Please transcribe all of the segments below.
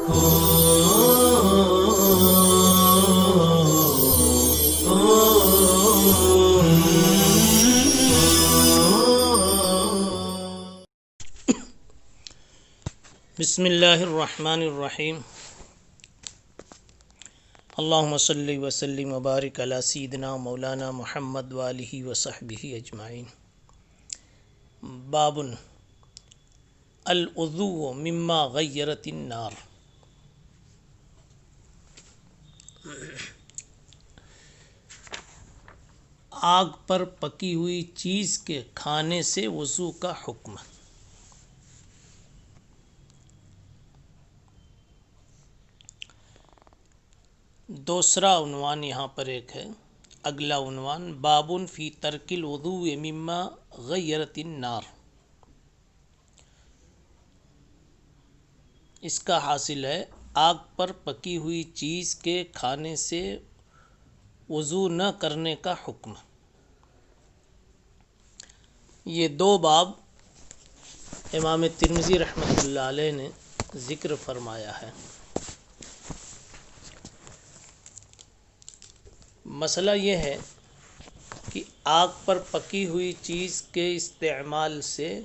بسم اللہ الرحمن الرحیم اللہم صلی وسلم وبارک علی سیدنا مولانا محمد وآلہ وصحبہ اجمعین۔ باب الوضوء مما غیرت النار۔ آگ پر پکی ہوئی چیز کے کھانے سے وضو کا حکم۔ دوسرا عنوان یہاں پر ایک ہے، اگلا عنوان باب فی ترک الوضوء مما غیرت النار۔ اس کا حاصل ہے آگ پر پکی ہوئی چیز کے کھانے سے وضو نہ کرنے کا حکم۔ یہ دو باب امام ترمذی رحمۃ اللہ علیہ نے ذکر فرمایا ہے۔ مسئلہ یہ ہے کہ آگ پر پکی ہوئی چیز کے استعمال سے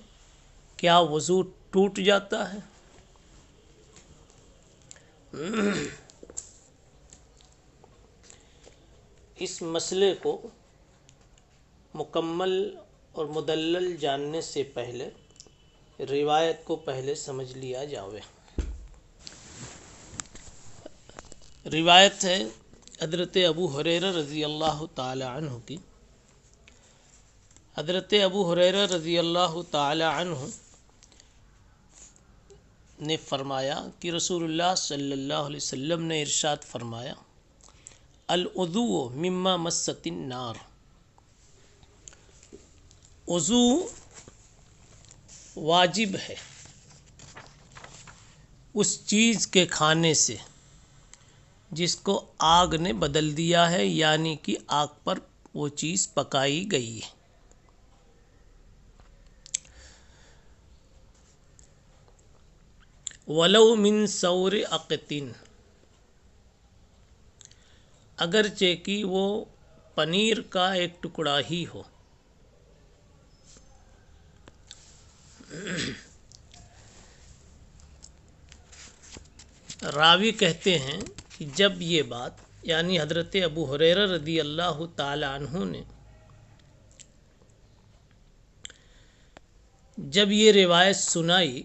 کیا وضو ٹوٹ جاتا ہے؟ اس مسئلے کو مکمل اور مدلل جاننے سے پہلے روایت کو پہلے سمجھ لیا جاوے۔ روایت ہے حضرت ابو ہریرہ رضی اللہ تعالی عنہ کی۔ حضرت ابو ہریرہ رضی اللہ تعالی عنہ نے فرمایا کہ رسول اللہ صلی اللہ علیہ وسلم نے ارشاد فرمایا، الوضوء مما مست النار۔ وضو واجب ہے اس چیز کے کھانے سے جس کو آگ نے بدل دیا ہے، یعنی کہ آگ پر وہ چیز پکائی گئی ہے۔ وَلَوْ مِن سَوْرِ عَقْتٍ، اگرچہ کہ وہ پنیر کا ایک ٹکڑا ہی ہو۔ راوی کہتے ہیں کہ جب یہ بات یعنی حضرت ابو ہریرہ رضی اللہ تعالی عنہ نے جب یہ روایت سنائی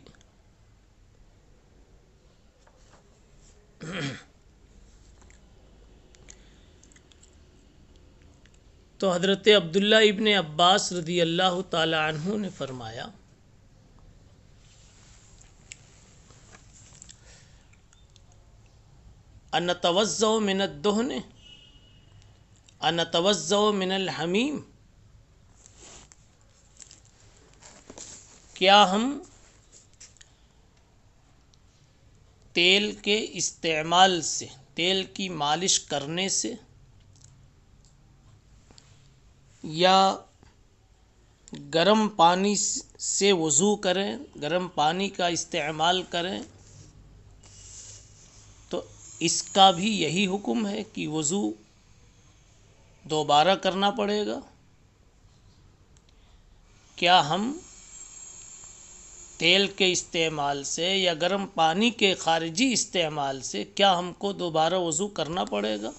تو حضرت عبداللہ ابن عباس رضی اللہ تعالی عنہ نے فرمایا، انتوضأ من الدہن انتوضأ من الحمیم، کیا ہم تیل کے استعمال سے، تیل کی مالش کرنے سے یا گرم پانی سے وضو کریں، گرم پانی کا استعمال کریں؟ تو اس کا بھی یہی حکم ہے کہ وضو دوبارہ کرنا پڑے گا۔ کیا ہم تیل کے استعمال سے یا گرم پانی کے خارجی استعمال سے کیا ہم کو دوبارہ وضو کرنا پڑے گا؟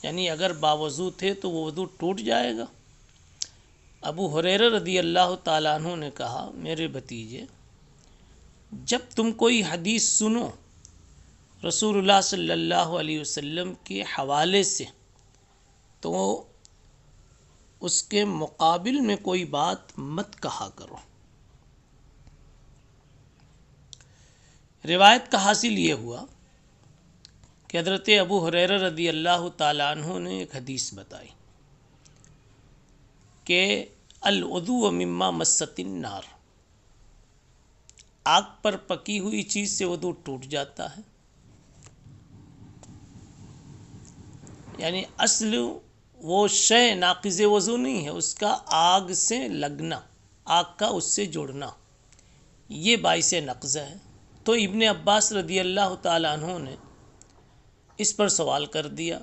یعنی اگر باوضو تھے تو وہ وضو ٹوٹ جائے گا؟ ابو ہریرہ رضی اللہ تعالیٰ عنہ نے کہا، میرے بھتیجے، جب تم کوئی حدیث سنو رسول اللہ صلی اللہ علیہ وسلم کے حوالے سے تو اس کے مقابل میں کوئی بات مت کہا کرو۔ روایت کا حاصل یہ ہوا کہ حضرت ابو ہریرہ رضی اللہ تعالیٰ عنہ نے ایک حدیث بتائی کہ الوضوء مما مست النار، آگ پر پکی ہوئی چیز سے وضو ٹوٹ جاتا ہے۔ یعنی اصل وہ شے ناقض وضو نہیں ہے، اس کا آگ سے لگنا، آگ کا اس سے جڑنا، یہ باعث نقض ہے۔ تو ابن عباس رضی اللہ تعالیٰ عنہ نے اس پر سوال کر دیا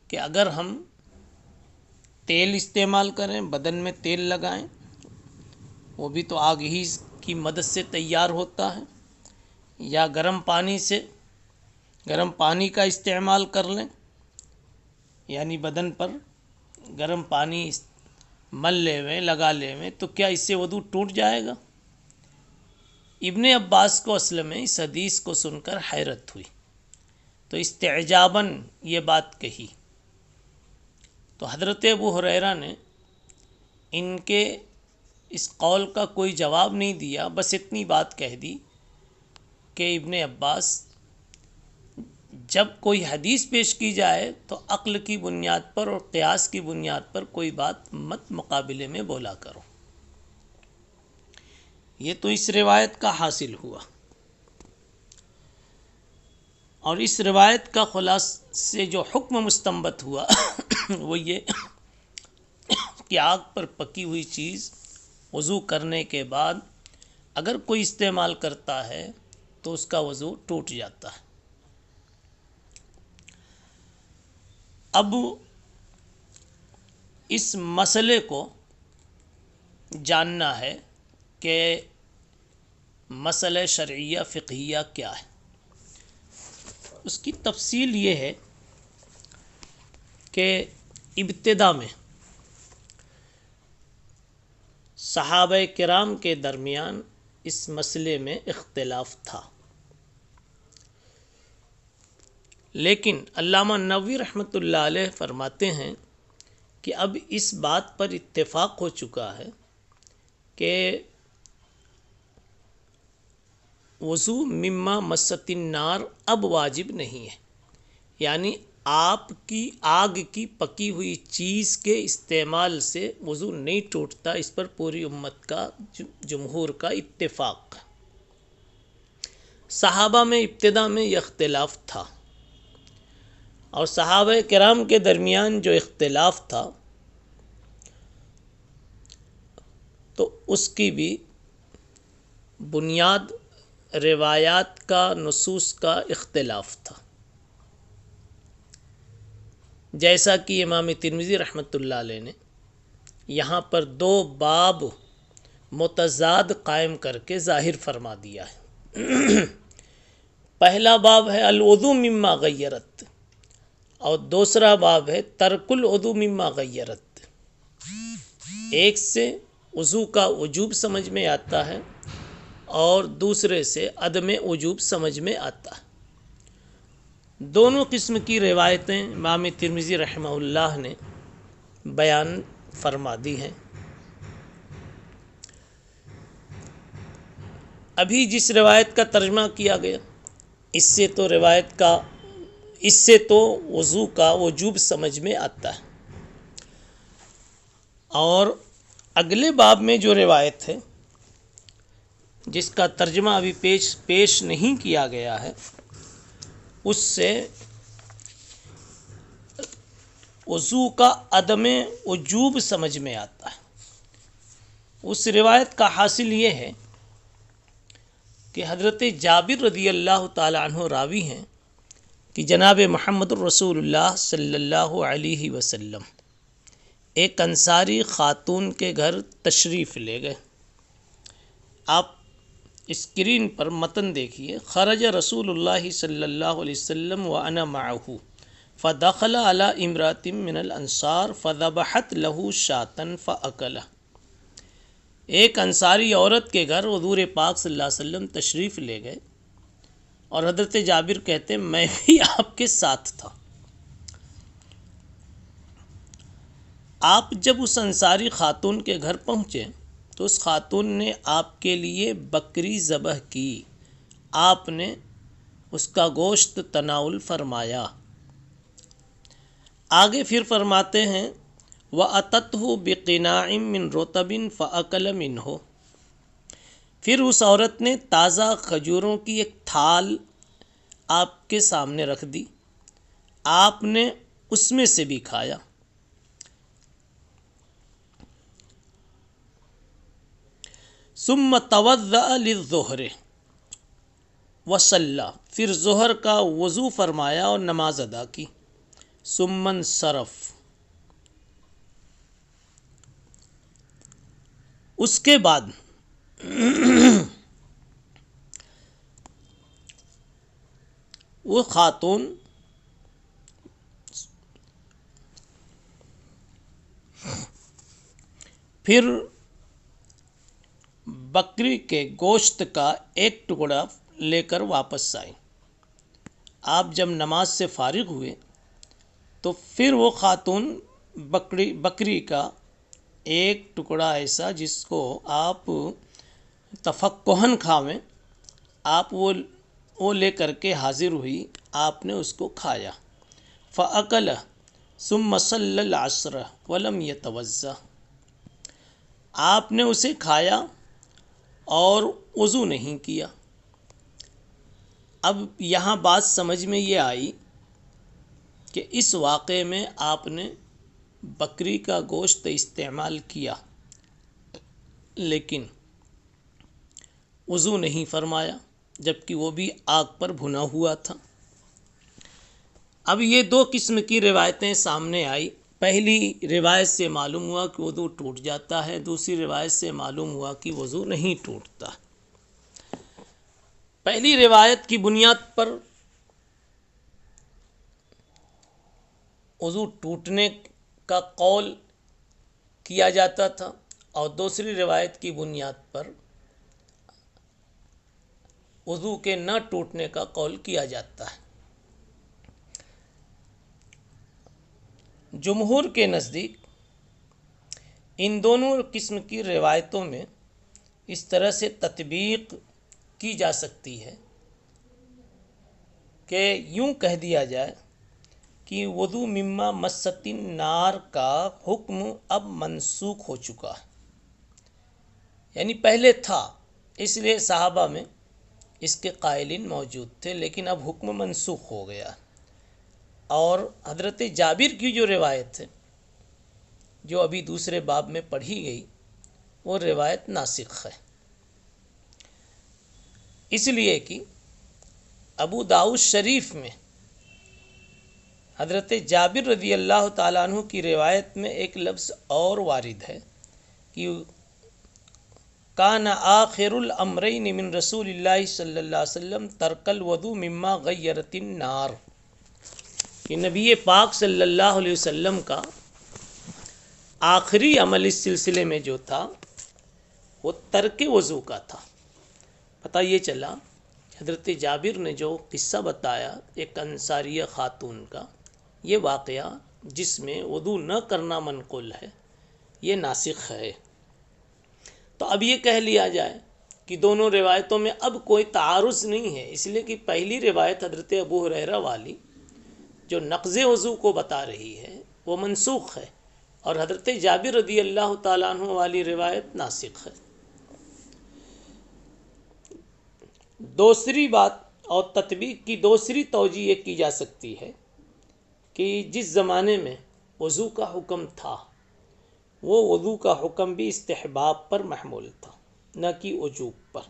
کہ اگر ہم تیل استعمال کریں، بدن میں تیل لگائیں، وہ بھی تو آگ ہی کی مدد سے تیار ہوتا ہے، یا گرم پانی کا استعمال کر لیں، یعنی بدن پر گرم پانی مل لے ہوئے لگا لے ہوئے، تو کیا اس سے وضو ٹوٹ جائے گا؟ ابن عباس کو اصل میں اس حدیث کو سن کر حیرت ہوئی، تو استعجاباً یہ بات کہی، تو حضرت ابو ہریرہ نے ان کے اس قول کا کوئی جواب نہیں دیا، بس اتنی بات کہہ دی کہ ابن عباس، جب کوئی حدیث پیش کی جائے تو عقل کی بنیاد پر اور قیاس کی بنیاد پر کوئی بات مت مقابلے میں بولا کرو۔ یہ تو اس روایت کا حاصل ہوا، اور اس روایت کا خلاصہ سے جو حکم مستنبط ہوا وہ یہ کہ آگ پر پکی ہوئی چیز وضو کرنے کے بعد اگر کوئی استعمال کرتا ہے تو اس کا وضو ٹوٹ جاتا ہے۔ اب اس مسئلے کو جاننا ہے کہ مسئلہ شرعیہ فقہیہ کیا ہے۔ اس کی تفصیل یہ ہے کہ ابتدا میں صحابہ کرام کے درمیان اس مسئلے میں اختلاف تھا، لیکن علامہ نووی رحمۃ اللہ علیہ فرماتے ہیں کہ اب اس بات پر اتفاق ہو چکا ہے کہ وضو مما مست النار اب واجب نہیں ہے، یعنی آگ کی پکی ہوئی چیز کے استعمال سے وضو نہیں ٹوٹتا، اس پر پوری امت کا جمہور کا اتفاق۔ صحابہ میں ابتدا میں یہ اختلاف تھا، اور صحابہ کرام کے درمیان جو اختلاف تھا تو اس کی بھی بنیاد روایات کا، نصوص کا اختلاف تھا، جیسا کہ امام ترمذی رحمۃ اللہ علیہ نے یہاں پر 2 باب متضاد قائم کر کے ظاہر فرما دیا ہے۔ پہلا باب ہے الوضو مما غیرت، اور دوسرا باب ہے ترک الوضو مما غیرت۔ ایک سے وضو کا وجوب سمجھ میں آتا ہے اور دوسرے سے عدم وجوب سمجھ میں آتا ہے۔ دونوں قسم کی روایتیں امام ترمذی رحمہ اللہ نے بیان فرما دی ہیں۔ ابھی جس روایت کا ترجمہ کیا گیا اس سے تو وضو کا وجوب سمجھ میں آتا ہے، اور اگلے باب میں جو روایت ہے جس کا ترجمہ ابھی پیش نہیں کیا گیا ہے، اس سے وضو کا عدم وجوب سمجھ میں آتا ہے۔ اس روایت کا حاصل یہ ہے کہ حضرت جابر رضی اللہ تعالی عنہ راوی ہیں کہ جناب محمد الرسول اللہ صلی اللہ علیہ وسلم ایک انصاری خاتون کے گھر تشریف لے گئے۔ آپ اسکرین پر متن دیکھیے، خرج رسول اللہ صلی اللہ علیہ وسلم وانا معه فدخل على امرأة من الانصار فذبحت له شاة فاكلها۔ ایک انصاری عورت کے گھر حضور پاک صلی اللہ علیہ وسلم تشریف لے گئے، اور حضرت جابر کہتے ہیں میں بھی آپ کے ساتھ تھا۔ آپ جب اس انصاری خاتون کے گھر پہنچے تو اس خاتون نے آپ کے لیے بکری ذبح کی، آپ نے اس کا گوشت تناول فرمایا۔ آگے پھر فرماتے ہیں وَأَتَتْهُ بِقِنَاعٍ مِّن رُطَبٍ فَأَكَلَ مِنْهُ۔ پھر اس عورت نے تازہ کھجوروں کی ایک تھال آپ کے سامنے رکھ دی، آپ نے اس میں سے بھی کھایا۔ ثم توضأ للظہر، وصلی، پھر ظہر کا وضو فرمایا اور نماز ادا کی، ثم انصرف، اس کے بعد وہ خاتون پھر بکری کے گوشت کا ایک ٹکڑا لے کر واپس آئی۔ آپ جب نماز سے فارغ ہوئے تو پھر وہ خاتون بکری کا ایک ٹکڑا ایسا جس کو آپ تفقہن کھاویں، آپ وہ لے کر کے حاضر ہوئی، آپ نے اس کو کھایا۔ فَأَكَلَ ثُمَّ صَلَّى الْعَصْرَ وَلَمْ يَتَوَضَّأْ، آپ نے اسے کھایا اور وضو نہیں کیا۔ اب یہاں بات سمجھ میں یہ آئی کہ اس واقعے میں آپ نے بکری کا گوشت استعمال کیا لیکن وضو نہیں فرمایا، جبکہ وہ بھی آگ پر بھنا ہوا تھا۔ اب یہ دو قسم کی روایتیں سامنے آئی۔ پہلی روایت سے معلوم ہوا کہ وضو ٹوٹ جاتا ہے، دوسری روایت سے معلوم ہوا کہ وضو نہیں ٹوٹتا۔ پہلی روایت کی بنیاد پر وضو ٹوٹنے کا قول کیا جاتا تھا اور دوسری روایت کی بنیاد پر وضو کے نہ ٹوٹنے کا قول کیا جاتا ہے۔ جمہور کے نزدیک ان دونوں قسم کی روایتوں میں اس طرح سے تطبیق کی جا سکتی ہے کہ یوں کہہ دیا جائے کہ وضو مما مست النار کا حکم اب منسوخ ہو چکا ہے، یعنی پہلے تھا اس لیے صحابہ میں اس کے قائلین موجود تھے، لیکن اب حکم منسوخ ہو گیا۔ اور حضرت جابر کی جو روایت ہے جو ابھی دوسرے باب میں پڑھی گئی، وہ روایت ناسخ ہے، اس لیے کہ ابو داؤد شریف میں حضرت جابر رضی اللہ تعالیٰ عنہ کی روایت میں ایک لفظ اور وارد ہے کہ کان آخر الامرین من رسول اللہ صلی اللہ علیہ وسلم ترک الوضو مما غیرت النار، کہ نبی پاک صلی اللہ علیہ وسلم کا آخری عمل اس سلسلے میں جو تھا وہ ترک وضو کا تھا۔ پتہ یہ چلا حضرت جابر نے جو قصہ بتایا ایک انصاریہ خاتون کا، یہ واقعہ جس میں وضو نہ کرنا منقول ہے، یہ ناسخ ہے۔ تو اب یہ کہہ لیا جائے کہ دونوں روایتوں میں اب کوئی تعارض نہیں ہے، اس لیے کہ پہلی روایت حضرت ابو ہریرہ والی جو نقض وضو کو بتا رہی ہے وہ منسوخ ہے، اور حضرت جابر رضی اللہ تعالیٰ عنہ والی روایت ناسخ ہے۔ دوسری بات اور تطبیق کی دوسری توجہ یہ کی جا سکتی ہے کہ جس زمانے میں وضو کا حکم تھا وہ وضو کا حکم بھی استحباب پر محمول تھا، نہ کہ وجوب پر،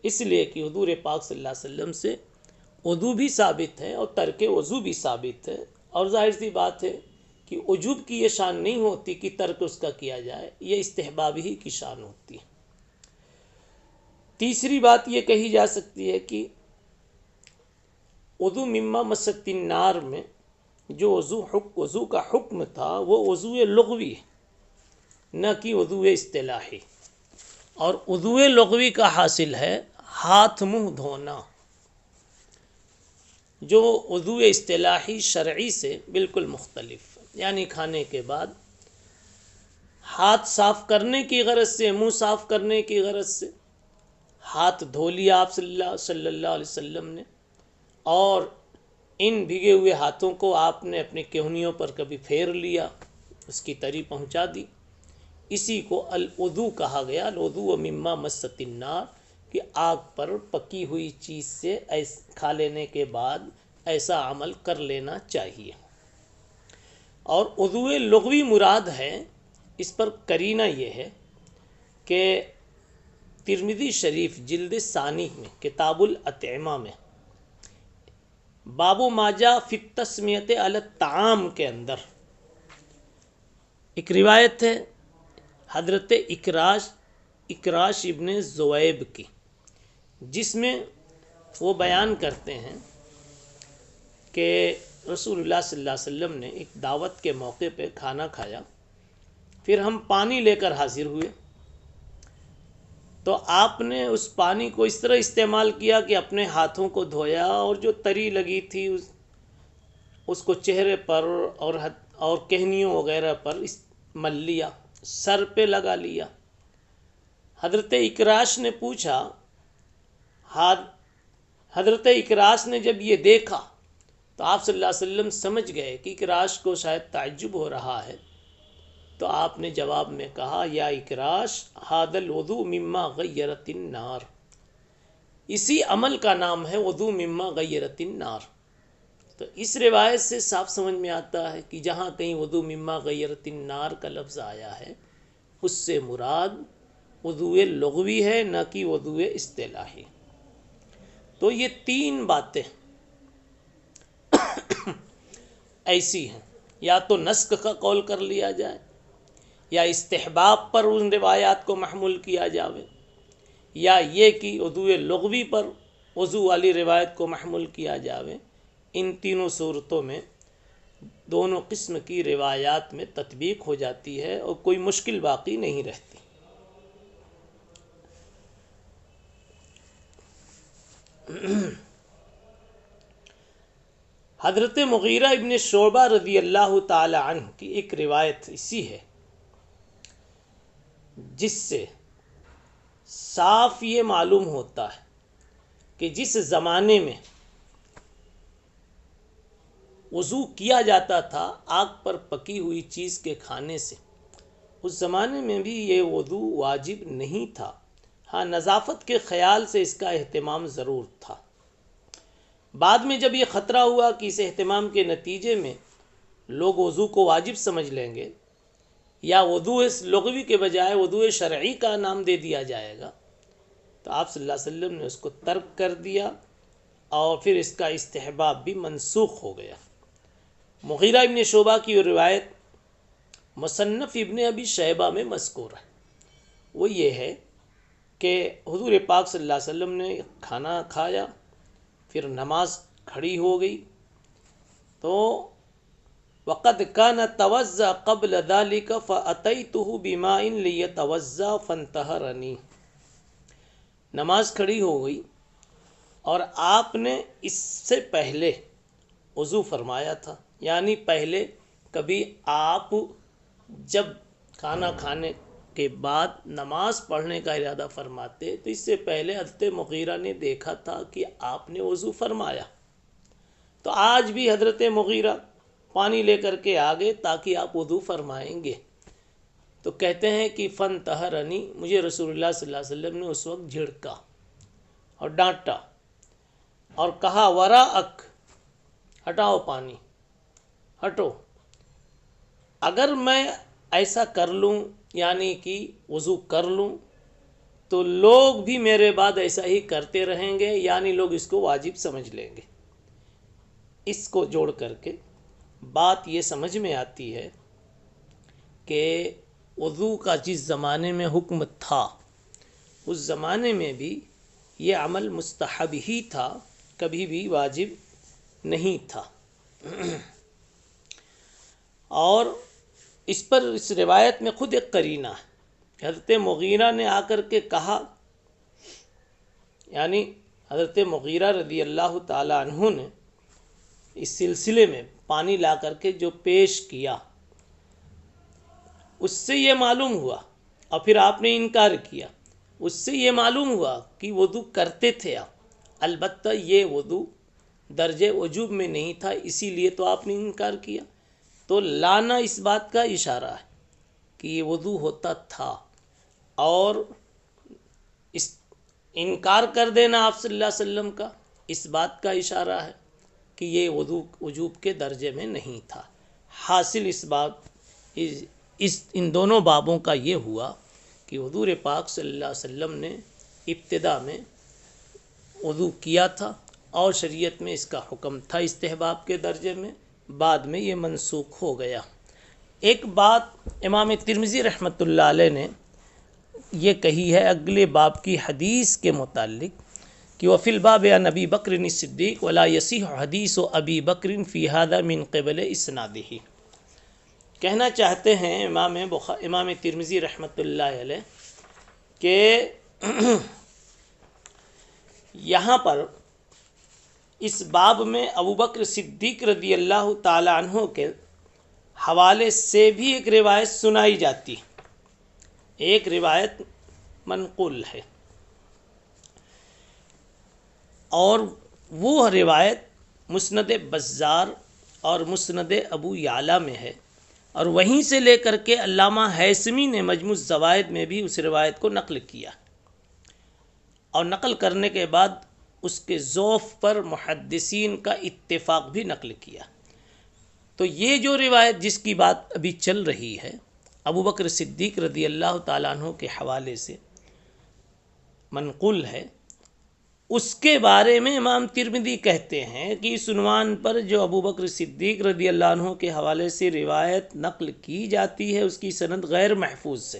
اس لیے کہ حضور پاک صلی اللہ علیہ وسلم سے وضو بھی ثابت ہے اور ترک وضو بھی ثابت ہے، اور ظاہر سی بات ہے کہ وجوب کی یہ شان نہیں ہوتی کہ ترک اس کا کیا جائے، یہ استحباب ہی کی شان ہوتی ہے۔ تیسری بات یہ کہی جا سکتی ہے کہ وضو مما مست النار میں جو وضو کا حکم تھا وہ وضو لغوی ہے، نہ کہ وضو اصطلاحی، اور وضو لغوی کا حاصل ہے ہاتھ منہ دھونا، جو وضو اصطلاحی شرعی سے بالکل مختلف ہے، یعنی کھانے کے بعد ہاتھ صاف کرنے کی غرض سے، منہ صاف کرنے کی غرض سے ہاتھ دھو لیا آپ صلی اللہ علیہ وسلم نے، اور ان بھیگے ہوئے ہاتھوں کو آپ نے اپنے کہنیوں پر کبھی پھیر لیا، اس کی تری پہنچا دی، اسی کو الوضو کہا گیا۔ الوضو مما مست النار، کہ آگ پر پکی ہوئی چیز سے کھا لینے کے بعد ایسا عمل کر لینا چاہیے۔ اور وضو لغوی مراد ہے، اس پر قرینہ یہ ہے کہ ترمذی شریف جلد ثانی میں کتاب الاطعمہ میں باب ما جاء فی التسمیۃ علی الطعام کے اندر ایک روایت ہے حضرت اکراش ابن زویب کی، جس میں وہ بیان کرتے ہیں کہ رسول اللہ صلی اللہ علیہ وسلم نے ایک دعوت کے موقع پہ کھانا کھایا، پھر ہم پانی لے کر حاضر ہوئے تو آپ نے اس پانی کو اس طرح استعمال کیا کہ اپنے ہاتھوں کو دھویا اور جو تری لگی تھی اس کو چہرے پر اور کہنیوں وغیرہ پر مل لیا، سر پہ لگا لیا۔ حضرت اکراش نے پوچھا، حضرت اکراش نے جب یہ دیکھا تو آپ صلی اللہ علیہ وسلم سمجھ گئے کہ اکراش کو شاید تعجب ہو رہا ہے، تو آپ نے جواب میں کہا یا اکراش ھذا الوضوء مما غیرت النار، اسی عمل کا نام ہے وضوء مما غیرت النار۔ تو اس روایت سے صاف سمجھ میں آتا ہے کہ جہاں کہیں وضوء مما غیرت النار کا لفظ آیا ہے اس سے مراد وضوء لغوی ہے، نہ کہ وضوء اصطلاحی۔ تو یہ تین باتیں ایسی ہیں، یا تو نسخ کا قول کر لیا جائے، یا استحباب پر ان روایات کو محمول کیا جاوے، یا یہ کہ وضوء لغوی پر وضو والی روایت کو محمول کیا جاوے۔ ان تینوں صورتوں میں دونوں قسم کی روایات میں تطبیق ہو جاتی ہے اور کوئی مشکل باقی نہیں رہتی۔ حضرت مغیرہ ابن شعبہ رضی اللہ تعالی عنہ کی ایک روایت اسی ہے جس سے صاف یہ معلوم ہوتا ہے کہ جس زمانے میں وضو کیا جاتا تھا آگ پر پکی ہوئی چیز کے کھانے سے، اس زمانے میں بھی یہ وضو واجب نہیں تھا، ہاں نظافت کے خیال سے اس کا اہتمام ضرور تھا۔ بعد میں جب یہ خطرہ ہوا کہ اس اہتمام کے نتیجے میں لوگ وضو کو واجب سمجھ لیں گے یا وضو لغوی کے بجائے وضو شرعی کا نام دے دیا جائے گا، تو آپ صلی اللہ علیہ وسلم نے اس کو ترک کر دیا اور پھر اس کا استحباب بھی منسوخ ہو گیا۔ مغیرہ ابن شعبہ کی روایت مصنف ابن ابی شیبہ میں مذکور ہے، وہ یہ ہے کہ حضور پاک صلی اللہ علیہ وسلم نے کھانا کھایا، پھر نماز کھڑی ہو گئی، تو وقد كان توضأ قبل ذلك فأتيته بماء ليتوضأ فانتهرني، نماز کھڑی ہو گئی اور آپ نے اس سے پہلے وضو فرمایا تھا، یعنی پہلے کبھی آپ جب کھانا کھانے کے بعد نماز پڑھنے کا ارادہ فرماتے تو اس سے پہلے حضرت مغیرہ نے دیکھا تھا کہ آپ نے وضو فرمایا، تو آج بھی حضرت مغیرہ پانی لے کر کے آگے تاکہ آپ وضو فرمائیں گے، تو کہتے ہیں کہ فن طہرنی، مجھے رسول اللہ صلی اللہ علیہ وسلم نے اس وقت جھڑکا اور ڈانٹا اور کہا وراءک، ہٹاؤ پانی، ہٹو۔ اگر میں ایسا کر لوں یعنی کہ وضو کر لوں تو لوگ بھی میرے بعد ایسا ہی کرتے رہیں گے، یعنی لوگ اس کو واجب سمجھ لیں گے۔ اس کو جوڑ کر کے بات یہ سمجھ میں آتی ہے کہ وضو کا جس زمانے میں حکم تھا اس زمانے میں بھی یہ عمل مستحب ہی تھا، کبھی بھی واجب نہیں تھا۔ اور اس پر اس روایت میں خود ایک قرینہ ہے، حضرت مغیرہ نے آ کر کے کہا، یعنی حضرت مغیرہ رضی اللہ تعالی عنہ نے اس سلسلے میں پانی لا کر کے جو پیش کیا اس سے یہ معلوم ہوا، اور پھر آپ نے انکار کیا، اس سے یہ معلوم ہوا کہ وضو کرتے تھے آپ، البتہ یہ وضو درجہ وجوب میں نہیں تھا، اسی لیے تو آپ نے انکار کیا۔ تو لانا اس بات کا اشارہ ہے کہ یہ وضو ہوتا تھا، اور اس انکار کر دینا آپ صلی اللہ علیہ وسلم کا اس بات کا اشارہ ہے کہ یہ وضو وجوب کے درجے میں نہیں تھا۔ حاصل ان دونوں بابوں کا یہ ہوا کہ حضور پاک صلی اللہ علیہ وسلم نے ابتدا میں وضو کیا تھا اور شریعت میں اس کا حکم تھا استحباب کے درجے میں، بعد میں یہ منسوخ ہو گیا۔ ایک بات امام ترمذی رحمۃ اللہ علیہ نے یہ کہی ہے اگلے باب کی حدیث کے متعلق کہ وفی الباب عن ابی بکر الصدیق ولا یصح حدیث ابی بکر فی ھذا من قبل اسنادہ۔ کہنا چاہتے ہیں امام ترمذی رحمۃ اللہ علیہ کہ یہاں پر اس باب میں ابو بکر صدیق رضی اللہ تعالی عنہ کے حوالے سے بھی ایک روایت سنائی جاتی، ایک روایت منقول ہے، اور وہ روایت مسند بزار اور مسند ابو یعلا میں ہے، اور وہیں سے لے کر کے علامہ ہیثمی نے مجموع الزوائد میں بھی اس روایت کو نقل کیا، اور نقل کرنے کے بعد اس کے ضعف پر محدثین کا اتفاق بھی نقل کیا۔ تو یہ جو روایت جس کی بات ابھی چل رہی ہے ابو بکر صدیق رضی اللہ تعالیٰ عنہ کے حوالے سے منقول ہے، اس کے بارے میں امام ترمذی کہتے ہیں کہ اس عنوان پر جو ابو بکر صدیق رضی اللہ عنہ کے حوالے سے روایت نقل کی جاتی ہے اس کی سند غیر محفوظ سے۔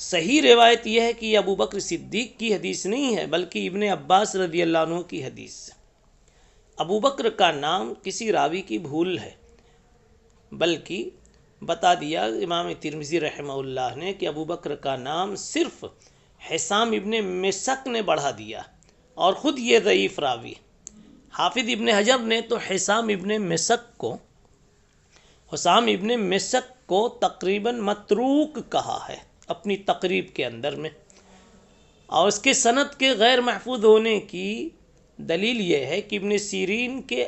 صحیح روایت یہ ہے کہ یہ ابو بکر صدیق کی حدیث نہیں ہے بلکہ ابن عباس رضی اللہ عنہ کی حدیث ہے۔ ابو بکر کا نام کسی راوی کی بھول ہے، بلکہ بتا دیا امام ترمذی رحمہ اللہ نے کہ ابو بکر کا نام صرف حسام ابن مسک نے بڑھا دیا، اور خود یہ ضعیف راوی۔ حافظ ابن حجر نے تو حسام ابن مسک کو تقریباً متروک کہا ہے اپنی تقریب کے اندر میں، اور اس کے سند کے غیر محفوظ ہونے کی دلیل یہ ہے کہ ابن سیرین کے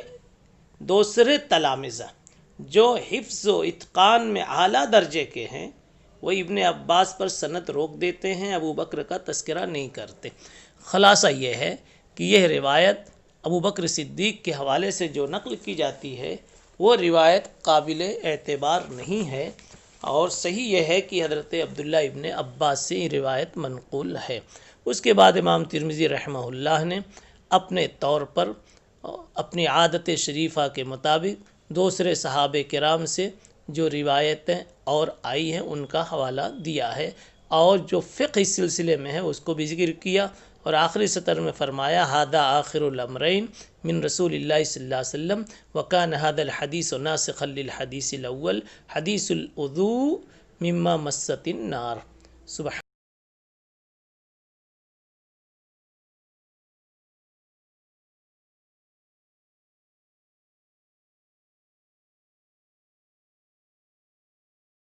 دوسرے تلامذہ جو حفظ و اتقان میں اعلیٰ درجے کے ہیں وہ ابن عباس پر سند روک دیتے ہیں، ابو بکر کا تذکرہ نہیں کرتے۔ خلاصہ یہ ہے کہ یہ روایت ابو بکر صدیق کے حوالے سے جو نقل کی جاتی ہے وہ روایت قابل اعتبار نہیں ہے، اور صحیح یہ ہے کہ حضرت عبداللہ ابن عباس سے یہ روایت منقول ہے۔ اس کے بعد امام ترمذی رحمہ اللہ نے اپنے طور پر اپنی عادت شریفہ کے مطابق دوسرے صحابہ کرام سے جو روایتیں اور آئی ہیں ان کا حوالہ دیا ہے، اور جو فقہ اس سلسلے میں ہے اس کو بھی ذکر کیا، اور آخری سطر میں فرمایا ھذا آخر الامرین من رسول اللہ صلی اللہ علیہ وسلم وکان ھذا الحدیث ناسخا للحدیث الاول حدیث الوضوء مما مست النار۔ سبحان